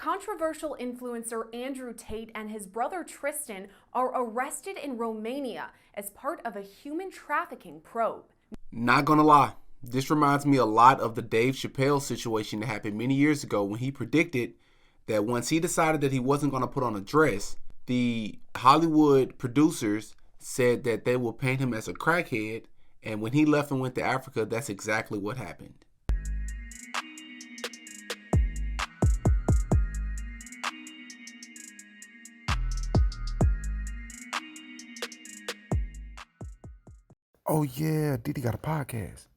Controversial influencer Andrew Tate and his brother Tristan are arrested in Romania as part of a human trafficking probe. Not gonna lie, this reminds me a lot of the Dave Chappelle situation that happened many years ago when he predicted that once he decided that he wasn't gonna put on a dress, the Hollywood producers said that they will paint him as a crackhead, and when he left and went to Africa, that's exactly what happened. Oh yeah, Diddy got a podcast.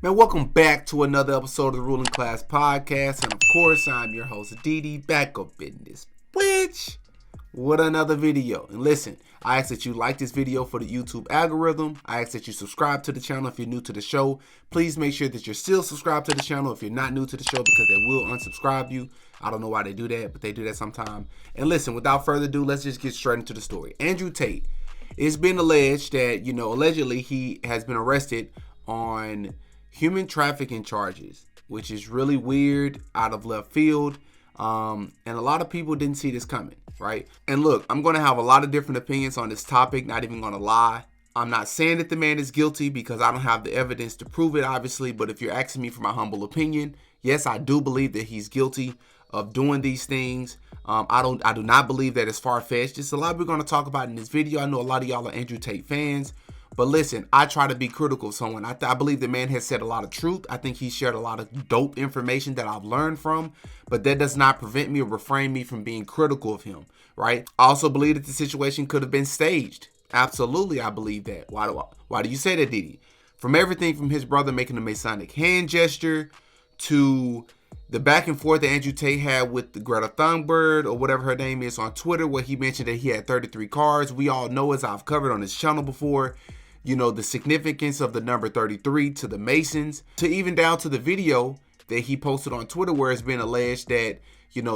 Man, welcome back to another episode of the Ruling Class Podcast. And of course, I'm your host, Diddy, back up in this bitch with another video. And listen, I ask that you like this video for the YouTube algorithm. I ask that you subscribe to the channel if you're new to the show. Please make sure that you're still subscribed to the channel if you're not new to the show, because they will unsubscribe you. I don't know why they do that, but they do that sometime. And listen, without further ado, let's just get straight into the story. Andrew Tate. It's been alleged that, allegedly he has been arrested on human trafficking charges, which is really weird, out of left field. And a lot of people didn't see this coming, right? And look, I'm going to have a lot of different opinions on this topic, not even going to lie. I'm not saying that the man is guilty because I don't have the evidence to prove it, obviously. But if you're asking me for my humble opinion, yes, I do believe that he's guilty of doing these things. I do not believe that it's far-fetched. It's a lot we're going to talk about in this video. I know a lot of y'all are Andrew Tate fans, but listen, I try to be critical of someone. I believe the man has said a lot of truth. I think he shared a lot of dope information that I've learned from, but that does not prevent me or refrain me from being critical of him, right? I also believe that the situation could have been staged. Absolutely, I believe that. Why do you say that, Diddy? From everything from his brother making a Masonic hand gesture to the back and forth that Andrew Tate had with the Greta Thunberg or whatever her name is on Twitter, where he mentioned that he had 33 cars. We all know, as I've covered on this channel before, the significance of the number 33 to the Masons, to even down to the video that he posted on Twitter where it's been alleged that,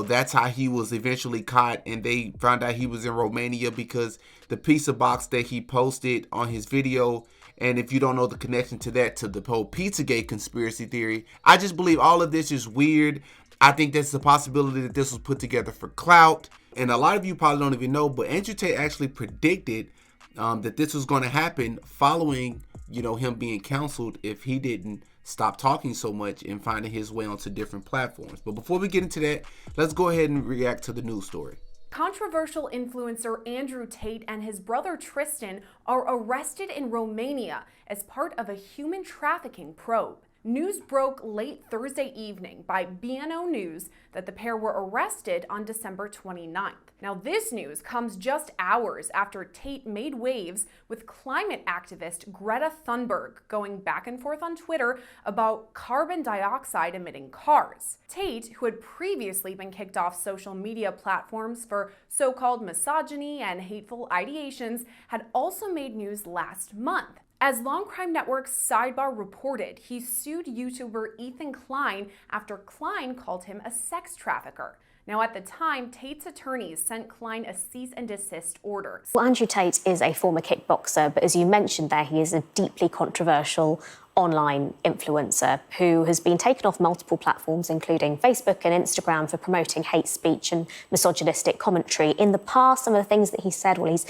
that's how he was eventually caught, and they found out he was in Romania because the pizza box that he posted on his video. And if you don't know the connection to that, to the whole Pizzagate conspiracy theory, I just believe all of this is weird. I think there's a possibility that this was put together for clout. And a lot of you probably don't even know, but Andrew Tate actually predicted that this was going to happen following, him being counseled if he didn't stop talking so much and finding his way onto different platforms. But before we get into that, let's go ahead and react to the news story. Controversial influencer Andrew Tate and his brother Tristan are arrested in Romania as part of a human trafficking probe. News broke late Thursday evening by BNO News that the pair were arrested on December 29th. Now, this news comes just hours after Tate made waves with climate activist Greta Thunberg going back and forth on Twitter about carbon dioxide emitting cars. Tate, who had previously been kicked off social media platforms for so-called misogyny and hateful ideations, had also made news last month. As Long Crime Network's Sidebar reported, he sued YouTuber Ethan Klein after Klein called him a sex trafficker. Now, at the time, Tate's attorneys sent Klein a cease and desist order. Well, Andrew Tate is a former kickboxer, but as you mentioned there, he is a deeply controversial online influencer who has been taken off multiple platforms, including Facebook and Instagram, for promoting hate speech and misogynistic commentary. In the past, some of the things that he said, he's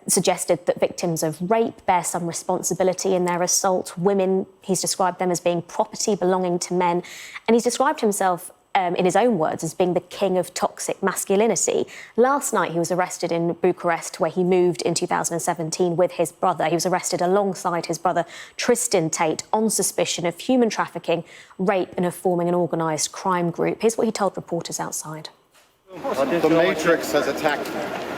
suggested that victims of rape bear some responsibility in their assault. Women, he's described them as being property belonging to men, and he's described himself in his own words, as being the king of toxic masculinity. Last night, he was arrested in Bucharest, where he moved in 2017 with his brother. He was arrested alongside his brother, Tristan Tate, on suspicion of human trafficking, rape, and of forming an organised crime group. Here's what he told reporters outside. The Matrix has attacked me.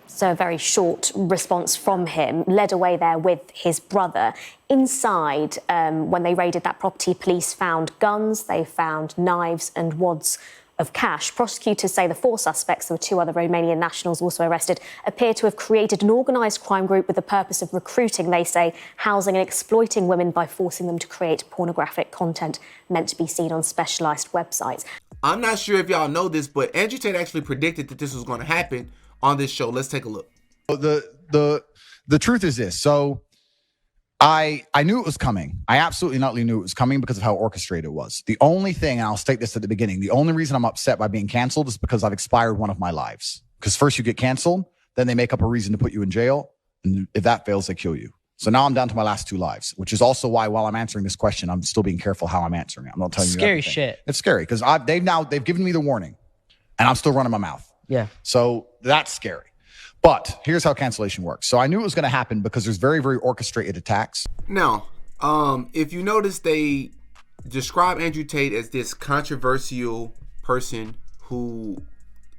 So a very short response from him, led away there with his brother. Inside, when they raided that property, police found guns, they found knives and wads of cash. Prosecutors say the four suspects, there were two other Romanian nationals also arrested, appear to have created an organised crime group with the purpose of recruiting, they say, housing and exploiting women by forcing them to create pornographic content meant to be seen on specialised websites. I'm not sure if y'all know this, but Andrew Tate actually predicted that this was going to happen on this show. Let's take a look. The truth is this. So I knew it was coming. I absolutely not knew it was coming because of how orchestrated it was. The only thing, and I'll state this at the beginning, the only reason I'm upset by being canceled is because I've expired one of my lives. Because first you get canceled, then they make up a reason to put you in jail. And if that fails, they kill you. So now I'm down to my last 2 lives, which is also why while I'm answering this question, I'm still being careful how I'm answering it. I'm not telling you Scary everything. shit. It's scary because they've given me the warning and I'm still running my mouth. Yeah. So that's scary. But here's how cancellation works. So I knew it was going to happen because there's very, very orchestrated attacks. Now, if you notice, they describe Andrew Tate as this controversial person who,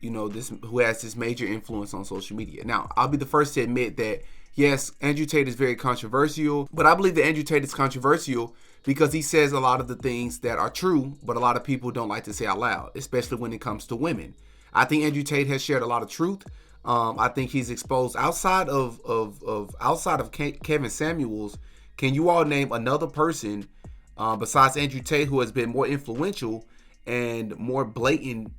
who has this major influence on social media. Now, I'll be the first to admit that, yes, Andrew Tate is very controversial, but I believe that Andrew Tate is controversial because he says a lot of the things that are true, but a lot of people don't like to say out loud, especially when it comes to women. I think Andrew Tate has shared a lot of truth. I think he's exposed outside of Kevin Samuels. Can you all name another person besides Andrew Tate who has been more influential and more blatant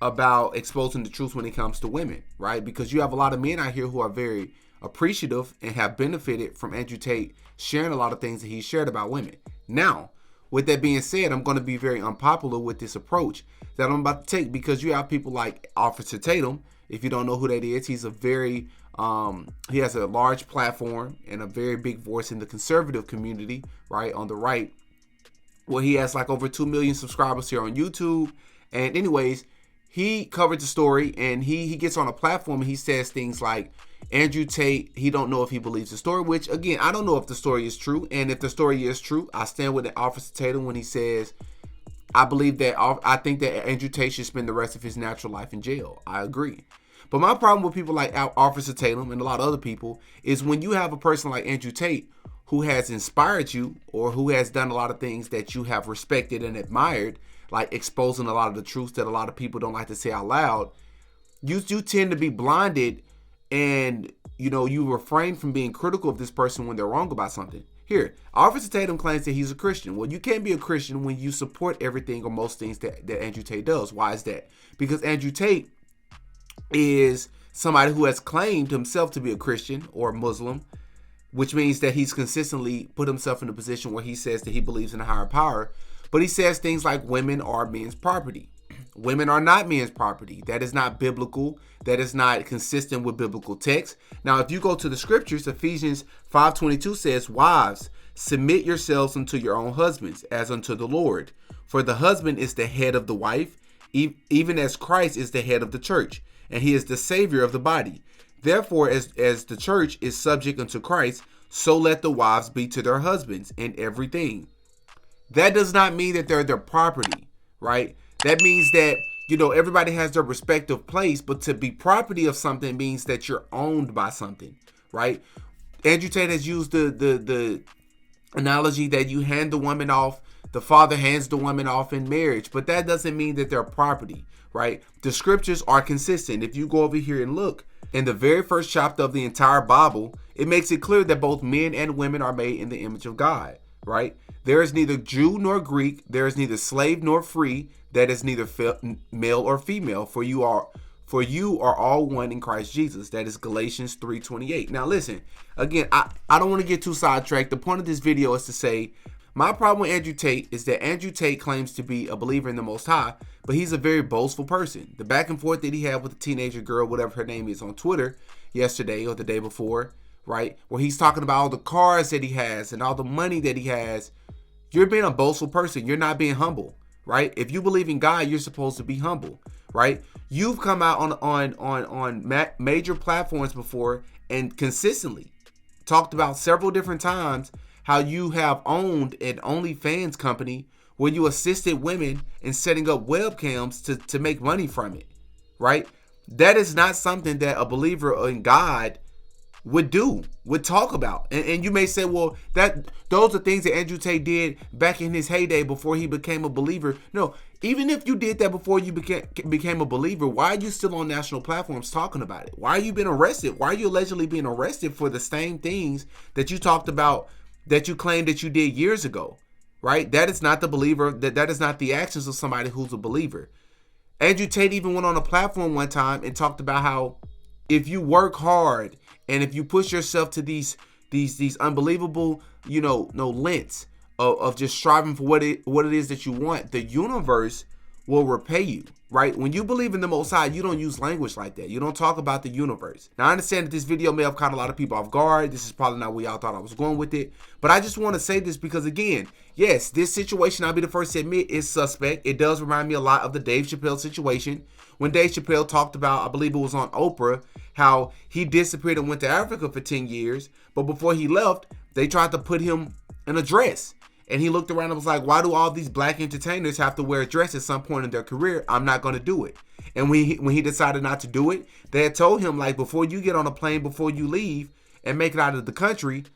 about exposing the truth when it comes to women, right? Because you have a lot of men out here who are very appreciative and have benefited from Andrew Tate sharing a lot of things that he shared about women. Now, with that being said, I'm going to be very unpopular with this approach that I'm about to take because you have people like Officer Tatum. If you don't know who that is, he's a very, he has a large platform and a very big voice in the conservative community, right, on the right. Well, he has like over 2 million subscribers here on YouTube. And anyways, he covered the story and he gets on a platform and he says things like, Andrew Tate, he don't know if he believes the story, which again, I don't know if the story is true. And if the story is true, I stand with Officer Tatum when he says, I think that Andrew Tate should spend the rest of his natural life in jail. I agree. But my problem with people like Officer Tatum and a lot of other people is when you have a person like Andrew Tate who has inspired you or who has done a lot of things that you have respected and admired, like exposing a lot of the truths that a lot of people don't like to say out loud, you tend to be blinded and, you refrain from being critical of this person when they're wrong about something. Here, Officer Tatum claims that he's a Christian. Well, you can't be a Christian when you support everything or most things that Andrew Tate does. Why is that? Because Andrew Tate is somebody who has claimed himself to be a Christian or a Muslim, which means that he's consistently put himself in a position where he says that he believes in a higher power. But he says things like women are men's property. Women are not men's property. That is not biblical. That is not consistent with biblical text. Now, if you go to the scriptures, Ephesians 5:22 says, wives, submit yourselves unto your own husbands as unto the Lord. For the husband is the head of the wife, even as Christ is the head of the church, and he is the savior of the body. Therefore, as the church is subject unto Christ, so let the wives be to their husbands in everything. That does not mean that they're their property, right? That means that, everybody has their respective place, but to be property of something means that you're owned by something, right? Andrew Tate has used the analogy that you hand the woman off, the father hands the woman off in marriage, but that doesn't mean that they're property, right? The scriptures are consistent. If you go over here and look in the very first chapter of the entire Bible, it makes it clear that both men and women are made in the image of God, right? There is neither Jew nor Greek. There is neither slave nor free. That is neither male or female. For you are all one in Christ Jesus. That is Galatians 3:28. Now listen, again, I don't want to get too sidetracked. The point of this video is to say, my problem with Andrew Tate is that Andrew Tate claims to be a believer in the Most High, but he's a very boastful person. The back and forth that he had with the teenager girl, whatever her name is, on Twitter yesterday or the day before, right, where he's talking about all the cars that he has and all the money that he has. You're being a boastful person. You're not being humble, right? If you believe in God, you're supposed to be humble, right? You've come out on major platforms before and consistently talked about several different times how you have owned an OnlyFans company where you assisted women in setting up webcams to make money from it, right? That is not something that a believer in God would talk about. And you may say, well, those are things that Andrew Tate did back in his heyday before he became a believer. No, even if you did that before you became a believer, why are you still on national platforms talking about it? Why are you being arrested? Why are you allegedly being arrested for the same things that you talked about, that you claimed that you did years ago, right? That is not the believer. That is not the actions of somebody who's a believer. Andrew Tate even went on a platform one time and talked about how if you work hard and if you push yourself to these these unbelievable, lengths of just striving for what it is that you want, the universe will repay you, right? When you believe in the Most High, you don't use language like that. You don't talk about the universe. Now, I understand that this video may have caught a lot of people off guard. This is probably not where y'all thought I was going with it. But I just want to say this because, again, yes, this situation, I'll be the first to admit, is suspect. It does remind me a lot of the Dave Chappelle situation. When Dave Chappelle talked about, I believe it was on Oprah, how he disappeared and went to Africa for 10 years. But before he left, they tried to put him in a dress. And he looked around and was like, why do all these black entertainers have to wear a dress at some point in their career? I'm not going to do it. And when he decided not to do it, they had told him, like, before you get on a plane, before you leave and make it out of the country,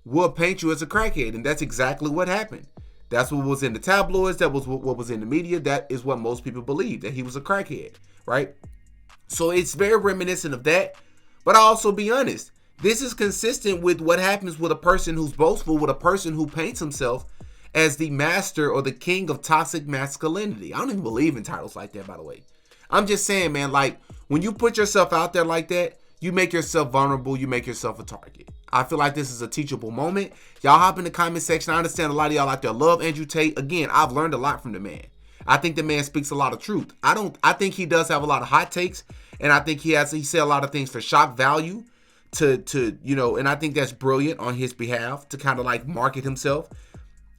we'll paint you as a crackhead. And that's exactly what happened. That's what was in the tabloids. That was what was in the media. That is what most people believe, that he was a crackhead, right? So it's very reminiscent of that. But I'll also be honest. This is consistent with what happens with a person who's boastful, with a person who paints himself as the master or the king of toxic masculinity. I don't even believe in titles like that, by the way. I'm just saying, man, like, when you put yourself out there like that, you make yourself vulnerable, you make yourself a target. I feel like this is a teachable moment. Y'all hop in the comment section. I understand a lot of y'all out there love Andrew Tate. Again, I've learned a lot from the man. I think the man speaks a lot of truth. I think he does have a lot of hot takes, and I think he said a lot of things for shock value. And I think that's brilliant on his behalf to kind of like market himself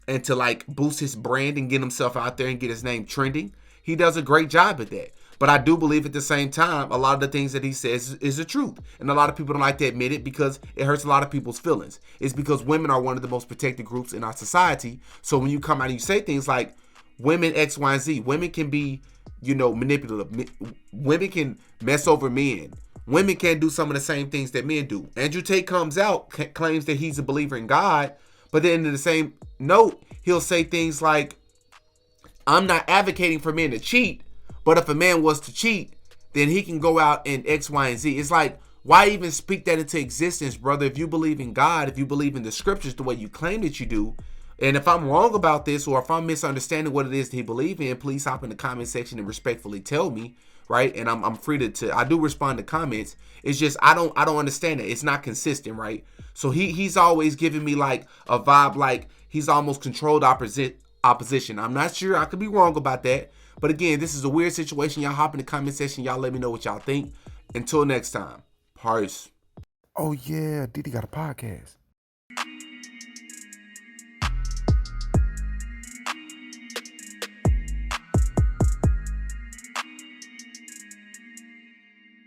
and to like boost his brand and get himself out there and get his name trending. He does a great job at that. But I do believe at the same time, a lot of the things that he says is the truth. And a lot of people don't like to admit it because it hurts a lot of people's feelings. It's because women are one of the most protected groups in our society. So when you come out and you say things like women X, Y, and Z, women can be, manipulative. Women can mess over men. Women can't do some of the same things that men do. Andrew Tate comes out, claims that he's a believer in God, but then in the same note, he'll say things like, I'm not advocating for men to cheat, but if a man was to cheat, then he can go out and X, Y, and Z. It's like, why even speak that into existence, brother? If you believe in God, if you believe in the scriptures the way you claim that you do, and if I'm wrong about this, or if I'm misunderstanding what it is that he believes in, please hop in the comment section and respectfully tell me. Right, and I'm free to I do respond to comments. It's just I don't understand it. It's not consistent, right? So he's always giving me like a vibe like he's almost controlled opposition. I'm not sure. I could be wrong about that. But again, this is a weird situation. Y'all hop in the comment section. Y'all let me know what y'all think. Until next time, peace. Oh yeah, Didi got a podcast.